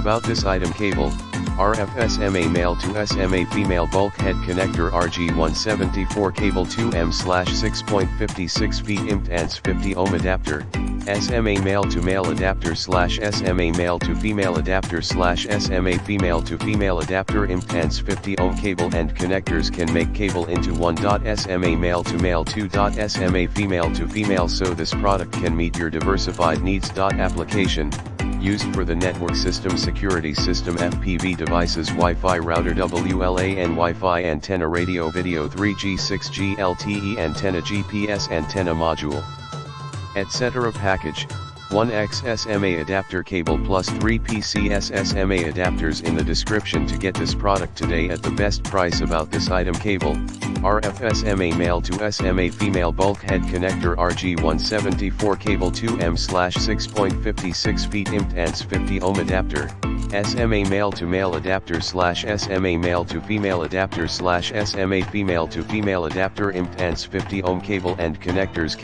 About this item: cable, RF SMA male to SMA female bulkhead connector RG174 cable 2M/6.56 feet impedance 50 ohm adapter, SMA male to male adapter SMA male to female adapter SMA female to female adapter impedance 50 ohm cable and connectors can make cable into 1. SMA male to male 2. SMA female to female, so this product can meet your diversified needs. Application used for the network system, security system, FPV devices, Wi-Fi router, WLAN Wi-Fi antenna, radio video, 3G 6G LTE antenna, GPS antenna module, etc. Package: 1X SMA adapter cable plus 3 PCS SMA adapters in the description to get this product today at the best price. About this item: cable, RF SMA male to SMA female bulkhead connector RG174 cable 2M/6.56 feet impedance 50 ohm adapter, SMA male to male adapter SMA male to female adapter SMA female to female adapter impedance 50 ohm cable and connectors